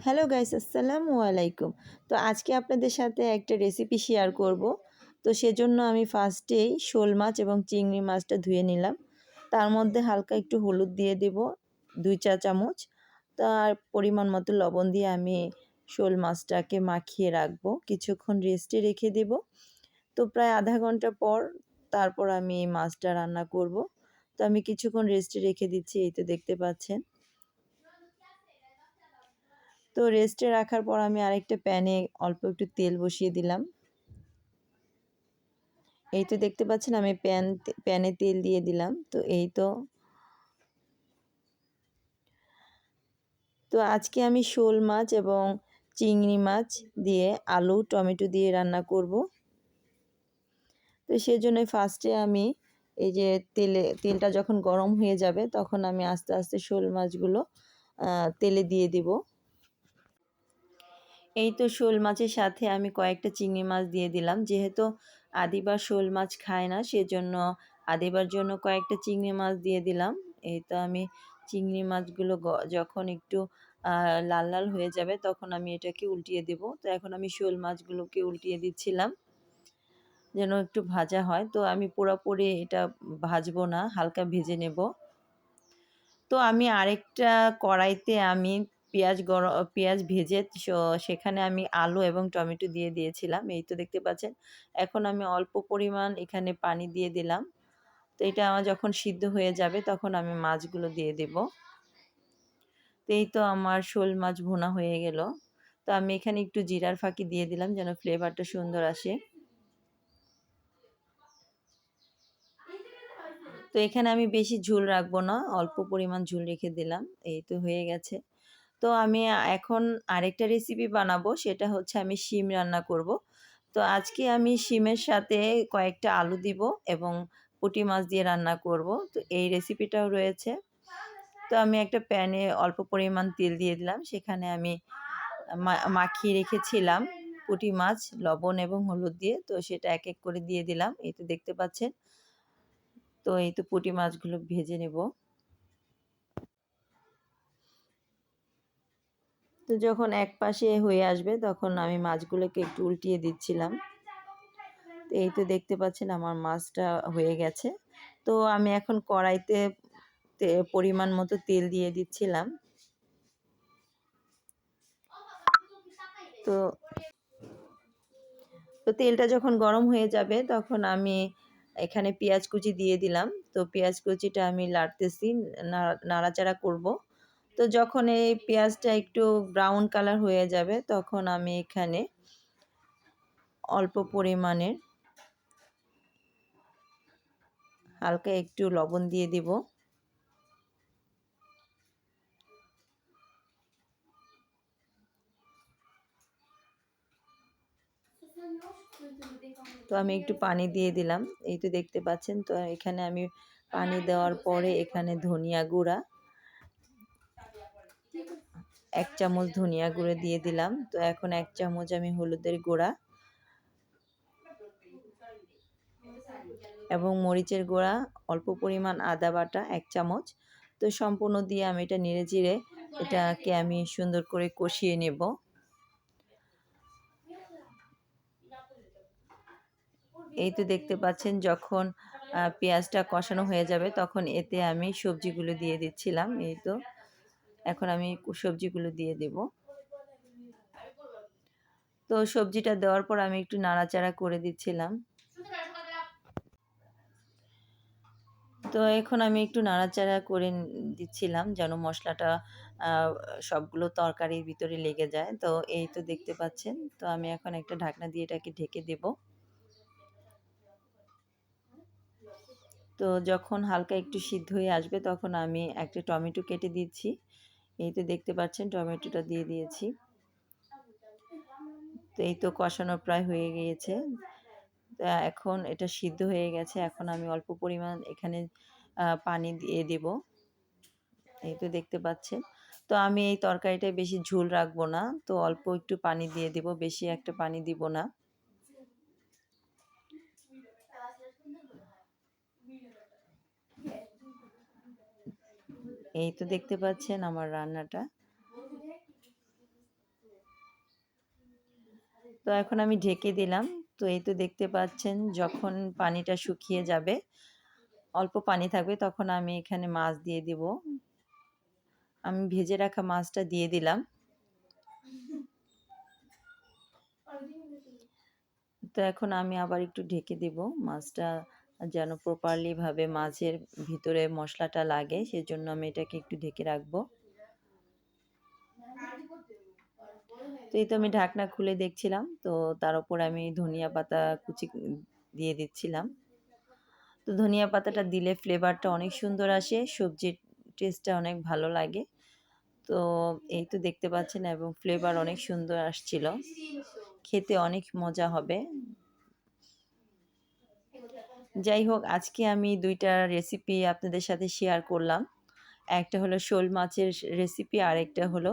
Hello guys, আসসালামু আলাইকুম। তো আজকে আপনাদের সাথে একটা রেসিপি শেয়ার করব। তো সেজন্য আমি ফার্স্টেই শোল মাছ এবং চিংড়ি মাছটা ধুয়ে নিলাম। তার মধ্যে হালকা একটু হলুদ দিয়ে দেব 2 চা চামচ। তার পরিমাণ মতো লবণ দিয়ে আমি শোল মাছটাকে মাখিয়ে রাখবো, কিছুক্ষণ রেস্টে রেখে দেব। তো প্রায় আধা ঘন্টা পর তারপর আমি এই মাছটা রান্না করব। তো আমি কিছুক্ষণ রেস্টে রেখে দিচ্ছি, এই তো দেখতে পাচ্ছেন। তো রেস্টে রাখার পর আমি আরেকটা প্যানে অল্প একটু তেল বসিয়ে দিলাম। এই তো দেখতে পাচ্ছেন আমি প্যানে তেল দিয়ে দিলাম। তো এই তো আজকে আমি শোল মাছ এবং চিংড়ি মাছ দিয়ে আলু টমেটো দিয়ে রান্না করব। তো সেজন্য ফার্স্টে আমি এই যে তেলটা যখন গরম হয়ে যাবে তখন আমি আস্তে আস্তে শোল মাছগুলো তেলে দিয়ে দিব। এই তো শোল মাছের সাথে আমি কয়েকটা চিংড়ি মাছ দিয়ে দিলাম। যেহেতু আদিবার শোল মাছ খায় না, সেজন্য আদিবার জন্য কয়েকটা চিংড়ি মাছ দিয়ে দিলাম। এই তো আমি চিংড়ি মাছগুলো যখন একটু লাল লাল হয়ে যাবে তখন আমি এটাকে উল্টিয়ে দেব। তো এখন আমি শোল মাছগুলোকে উল্টিয়ে দিচ্ছিলাম যেন একটু ভাজা হয়। তো আমি পুরোপুরি এটা ভাজবো না, হালকা ভেজে নেব। তো আমি আরেকটা কড়াইতে আমি পেঁয়াজ ভেজে সেখানে আমি আলু এবং টমেটো দিয়ে দিয়েছিলাম। এই তো দেখতে পাচ্ছেন। এখন আমি অল্প পরিমাণ এখানে পানি দিয়ে দিলাম। তো এটা আমার যখন সিদ্ধ হয়ে যাবে তখন আমি মাছগুলো দিয়ে দেব। তো এই তো আমার শোল মাছ ভুনা হয়ে গেল। তো আমি এখানে একটু জিরার ফাঁকি দিয়ে দিলাম যেন ফ্লেভারটা সুন্দর আসে। তো এখানে আমি বেশি ঝোল রাখবো না, অল্প পরিমাণ ঝোল রেখে দিলাম। এই তো হয়ে গেছে। তো আমি এখন আরেকটা রেসিপি বানাবো, সেটা হচ্ছে আমি শিম রান্না করব। তো আজকে আমি শিমের সাথে কয়েকটা আলু দিব এবং পুঁটি মাছ দিয়ে রান্না করব। তো এই রেসিপিটাও রয়েছে। তো আমি একটা প্যানে অল্প পরিমাণ তেল দিয়ে দিলাম, সেখানে আমি মাখিয়ে রেখেছিলাম পুঁটি মাছ লবণ এবং হলুদ দিয়ে। তো সেটা এক এক করে দিয়ে দিলাম, এই তো দেখতে পাচ্ছেন। তো এই তো পুঁটি মাছগুলো ভেজে নেব। তো যখন এক পাশে হয়ে আসবে তখন আমি মাছগুলোকে একটু উল্টিয়ে দিচ্ছিলাম। তো এই তো দেখতে পাচ্ছেন আমার মাছটা হয়ে গেছে। তো আমি এখন কড়াইতে পরিমাণ মতো তেল দিয়ে দিচ্ছিলাম। তো তো তেলটা যখন গরম হয়ে যাবে তখন আমি এখানে পেঁয়াজ কুচি দিয়ে দিলাম। তো পেঁয়াজ কুচিটা আমি লাড়তেছি, নাড়াচাড়া করব। তো যখন এই পেঁয়াজটা একটু ব্রাউন কালার হয়ে যাবে তখন আমি এখানে অল্প পরিমাণে হালকা একটু লবণ দিয়ে দিব। তো আমি একটু পানি দিয়ে দিলাম, এই তো দেখতে পাচ্ছেন। তো এখানে আমি পানি দেওয়ার পরে এখানে ধনিয়া গুঁড়া 1 চামচ ধনিয়া গুঁড়ো দিয়ে দিলাম। তো এখন 1 চামচ আমি হলুদের গুঁড়া এবং মরিচের গুঁড়া, অল্প পরিমাণ আদা বাটা 1 চামচ। তো সম্পূর্ণ দিয়ে আমি এটা নেড়েচেড়ে এটাকে আমি সুন্দর করে কষিয়ে নেব। এই তো দেখতে পাচ্ছেন যখন পেঁয়াজটা কষানো হয়ে যাবে তখন এতে আমি সবজিগুলো দিয়ে দিচ্ছিলাম। এই তো এখন আমি সবজিগুলো দিয়ে দেব। তো সবজিটা দেওয়ার পর আমি একটু নাড়াচাড়া করে দিচ্ছিলাম। তো এখন আমি একটু নাড়াচাড়া করে দিচ্ছিলাম যেন মশলাটা সবগুলো তরকারির ভিতরে লেগে যায়। তো এই তো দেখতে পাচ্ছেন। তো আমি এখন একটা ঢাকনা দিয়ে এটাকে ঢেকে দেব। তো যখন হালকা একটু সিদ্ধ হয়ে আসবে তখন আমি একটা টমেটো কেটে দিচ্ছি। এই তো দেখতে পাচ্ছেন টমেটোটা দিয়ে দিয়েছি। তো এই তো কষানো প্রায় হয়ে গিয়েছে। তো এখন এটা সিদ্ধ হয়ে গেছে। এখন আমি অল্প পরিমাণ এখানে পানি দিয়ে দেব। এই তো দেখতে পাচ্ছেন। তো আমি এই তরকারিটায় বেশি ঝোল রাখবো না। তো অল্প একটু পানি দিয়ে দেব, বেশি একটা পানি দিব না। এই তো দেখতে পাচ্ছেন আমার রান্নাটা। তো এখন আমি ঢেকে দিলাম। তো এই তো দেখতে পাচ্ছেন যখন পানিটা শুকিয়ে যাবে, অল্প পানি থাকবে তখন আমি এখানে মাছ দিয়ে দিব। আমি ভেজে রাখা মাছটা দিয়ে দিলাম। তো এখন আমি আবার একটু ঢেকে দিব মাছটা যেন প্রপারলি ভাবে মাছের ভিতরে মশলাটা লাগে, সেজন্য আমি এটাকে একটু ঢেকে রাখবো। তো এই তো আমি ঢাকনা খুলে দেখছিলাম, তো তার উপর আমি ধনিয়া পাতা কুচি দিয়ে দিচ্ছিলাম। তো ধনিয়া পাতাটা দিলে ফ্লেভারটা অনেক সুন্দর আসে, সবজির টেস্টটা অনেক ভালো লাগে। তো এই তো দেখতে পাচ্ছেন এবং ফ্লেভার অনেক সুন্দর আসছিল, খেতে অনেক মজা হবে। যাই হোক, আজকে আমি ২ টা রেসিপি আপনাদের সাথে শেয়ার করলাম। একটা হলো শোল মাছের রেসিপি, আরেকটা হলো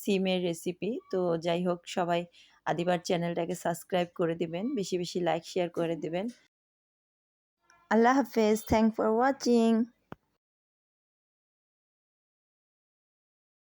সিমের রেসিপি। তো যাই হোক, সবাই আদিবার চ্যানেলটাকে সাবস্ক্রাইব করে দিবেন, বেশি বেশি লাইক শেয়ার করে দিবেন। আল্লাহ হাফেজ, থ্যাংক ফর ওয়াচিং।